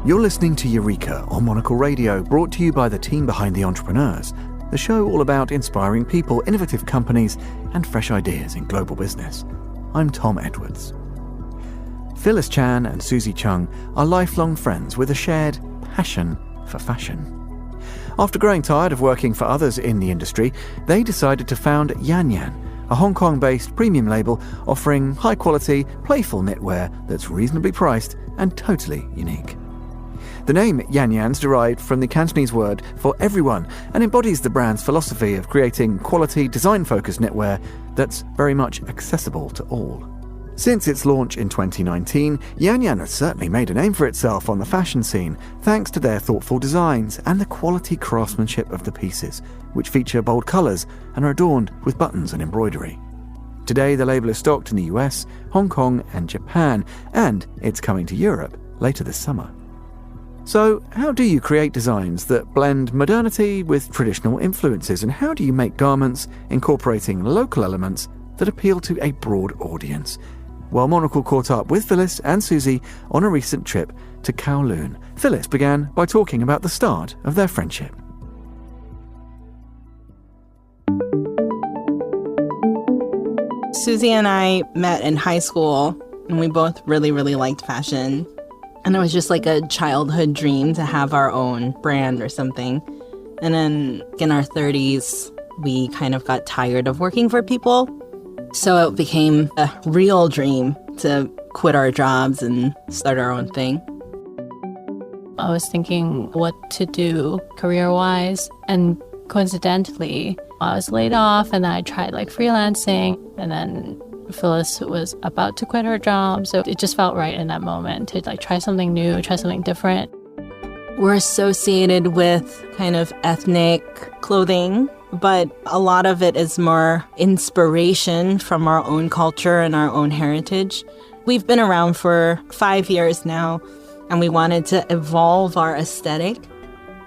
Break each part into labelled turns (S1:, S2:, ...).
S1: You're listening to Eureka on Monocle Radio, brought to you by the team behind The Entrepreneurs, the show all about inspiring people, innovative companies, and fresh ideas in global business. I'm Tom Edwards. Phyllis Chan and Suzzie Chung are lifelong friends with a shared passion for fashion. After growing tired of working for others in the industry, they decided to found YanYan, a Hong Kong-based premium label offering high-quality, playful knitwear that's reasonably priced and totally unique. The name YanYan's derived from the Cantonese word for everyone and embodies the brand's philosophy of creating quality, design-focused knitwear that's very much accessible to all. Since its launch in 2019, YanYan has certainly made a name for itself on the fashion scene, thanks to their thoughtful designs and the quality craftsmanship of the pieces, which feature bold colours and are adorned with buttons and embroidery. Today, the label is stocked in the US, Hong Kong and Japan, and it's coming to Europe later this summer. So, how do you create designs that blend modernity with traditional influences, and how do you make garments incorporating local elements that appeal to a broad audience? Well, Monocle caught up with Phyllis and Suzzie on a recent trip to Kowloon. Phyllis began by talking about the start of their friendship.
S2: Suzzie and I met in high school, and we both really, really liked fashion. And it was just like a childhood dream to have our own brand or something. And then in our 30s, we kind of got tired of working for people. So it became a real dream to quit our jobs and start our own thing.
S3: I was thinking what to do career-wise, and coincidentally, I was laid off, and then I tried freelancing, and then Phyllis was about to quit her job, so it just felt right in that moment to try something new, try something different.
S2: We're associated with kind of ethnic clothing, but a lot of it is more inspiration from our own culture and our own heritage. We've been around for 5 years now, and we wanted to evolve our aesthetic.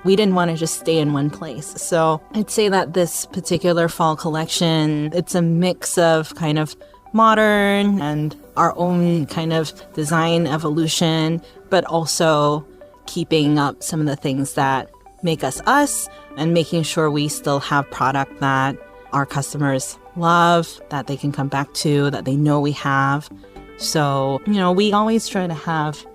S2: We didn't want to just stay in one place. So I'd say that this particular fall collection, it's a mix of kind of modern and our own kind of design evolution, but also keeping up some of the things that make us us and making sure we still have product that our customers love, that they can come back to, that they know we have. So, we always try to have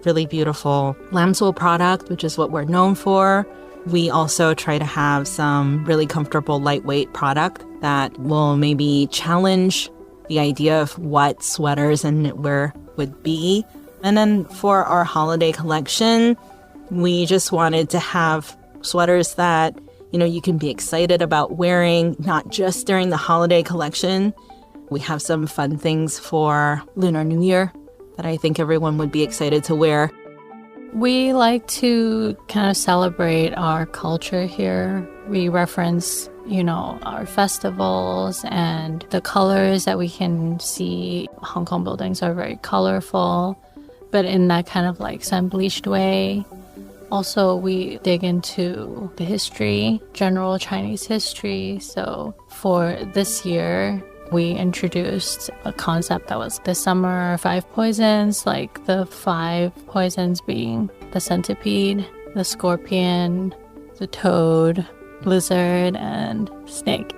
S2: really beautiful lambswool product, which is what we're known for. We also try to have some really comfortable, lightweight product that will maybe challenge the idea of what sweaters and knitwear would be. And then for our holiday collection, we just wanted to have sweaters that, you can be excited about wearing, not just during the holiday collection. We have some fun things for Lunar New Year that I think everyone would be excited to wear.
S3: We like to kind of celebrate our culture here. We reference, our festivals and the colors that we can see. Hong Kong buildings are very colorful, but in that kind of sun-bleached way. Also, we dig into the history, general Chinese history. So for this year, we introduced a concept that was the summer 5 poisons, the 5 poisons being the centipede, the scorpion, the toad, lizard, and snake.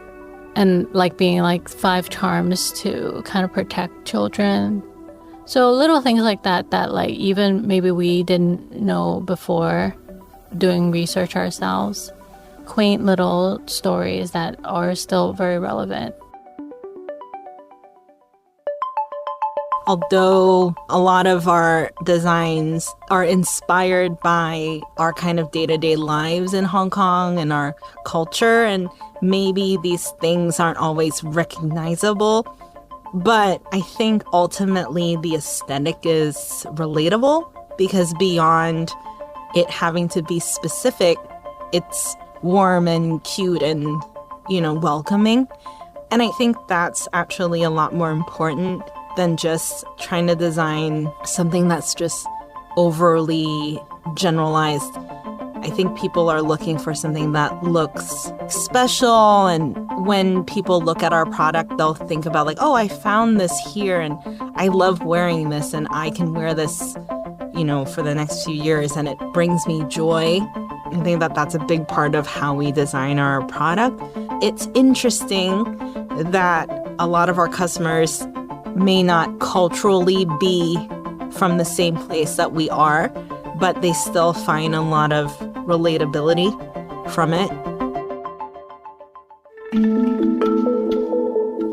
S3: And being 5 charms to kind of protect children. So little things like that even maybe we didn't know before doing research ourselves. Quaint little stories that are still very relevant.
S2: Although a lot of our designs are inspired by our kind of day-to-day lives in Hong Kong and our culture, and maybe these things aren't always recognizable, but I think ultimately the aesthetic is relatable, because beyond it having to be specific, it's warm and cute and, welcoming. And I think that's actually a lot more important than just trying to design something that's just overly generalized. I think people are looking for something that looks special, and when people look at our product, they'll think about I found this here and I love wearing this and I can wear this, for the next few years, and it brings me joy. I think that that's a big part of how we design our product. It's interesting that a lot of our customers may not culturally be from the same place that we are, but they still find a lot of relatability from it.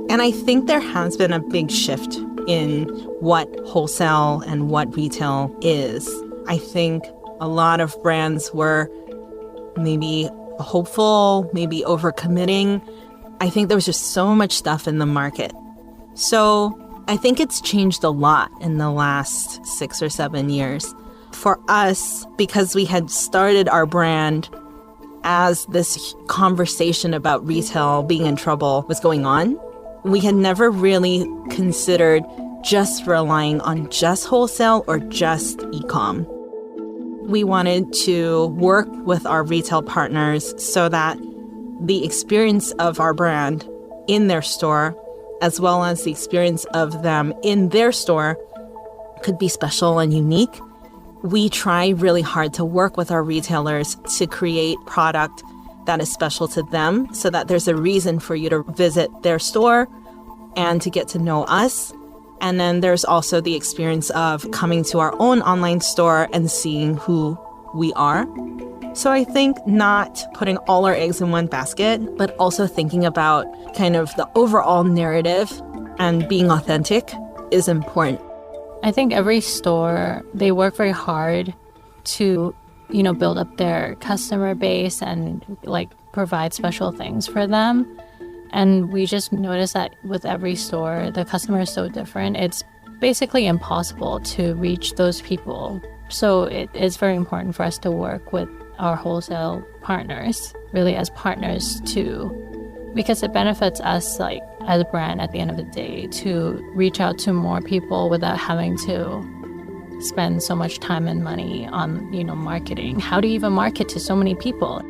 S2: And I think there has been a big shift in what wholesale and what retail is. I think a lot of brands were maybe hopeful, maybe overcommitting. I think there was just so much stuff in the market. So I think it's changed a lot in the last 6 or 7 years. For us, because we had started our brand as this conversation about retail being in trouble was going on, we had never really considered just relying on just wholesale or just e-com. We wanted to work with our retail partners so that the experience of our brand in their store, as well as the experience of them in their store, could be special and unique. We try really hard to work with our retailers to create product that is special to them so that there's a reason for you to visit their store and to get to know us. And then there's also the experience of coming to our own online store and seeing who we are. So I think not putting all our eggs in one basket, but also thinking about kind of the overall narrative and being authentic is important.
S3: I think every store, they work very hard to, build up their customer base and provide special things for them. And we just noticed that with every store, the customer is so different. It's basically impossible to reach those people. So it is very important for us to work with our wholesale partners, really as partners too, because it benefits us as a brand at the end of the day to reach out to more people without having to spend so much time and money on, marketing. How do you even market to so many people?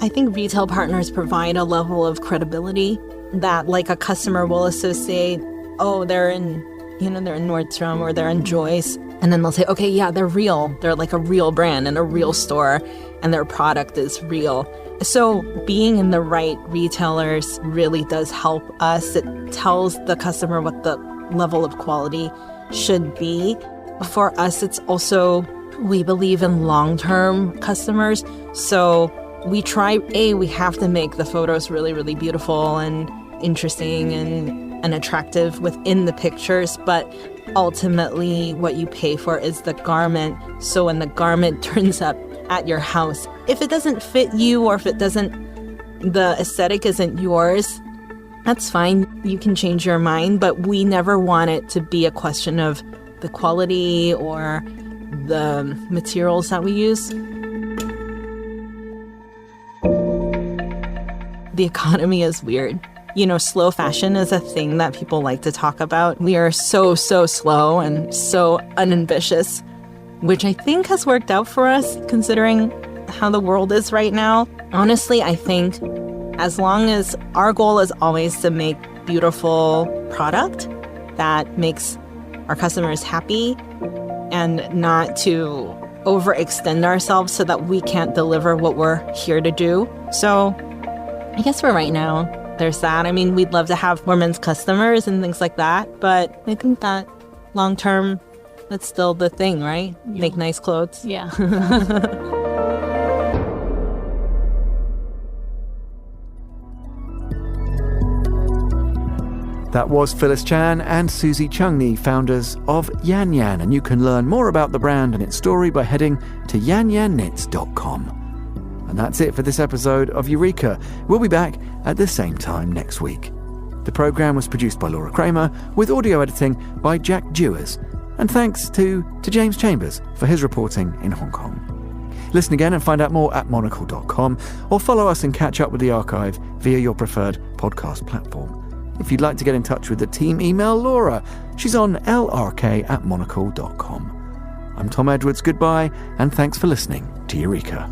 S2: I think retail partners provide a level of credibility that a customer will associate, they're in Nordstrom or they're in Joyce. And then they'll say, okay, yeah, they're real. They're like a real brand and a real store and their product is real. So being in the right retailers really does help us. It tells the customer what the level of quality should be. For us, it's also, we believe in long-term customers. So we try, we have to make the photos really, really beautiful and interesting and attractive within the pictures. But ultimately, what you pay for is the garment. So when the garment turns up at your house, if it doesn't fit you or if the aesthetic isn't yours, that's fine. You can change your mind. But we never want it to be a question of the quality or the materials that we use. The economy is weird. Slow fashion is a thing that people like to talk about. We are so slow and so unambitious, which I think has worked out for us considering how the world is right now. Honestly, I think as long as our goal is always to make beautiful product that makes our customers happy and not to overextend ourselves so that we can't deliver what we're here to do. So I guess for right now, there's that. I mean, we'd love to have more men's customers and things like that, but I think that long term, that's still the thing, right? Yeah. Make nice clothes.
S3: Yeah.
S1: That was Phyllis Chan and Suzzie Chung, the founders of YanYan, and you can learn more about the brand and its story by heading to YanYanKnits.com. And that's it for this episode of Eureka. We'll be back at the same time next week. The programme was produced by Laura Kramer, with audio editing by Jack Dewars. And thanks to James Chambers for his reporting in Hong Kong. Listen again and find out more at Monocle.com, or follow us and catch up with the archive via your preferred podcast platform. If you'd like to get in touch with the team, email Laura. She's on lrk@monocle.com. I'm Tom Edwards. Goodbye, and thanks for listening to Eureka.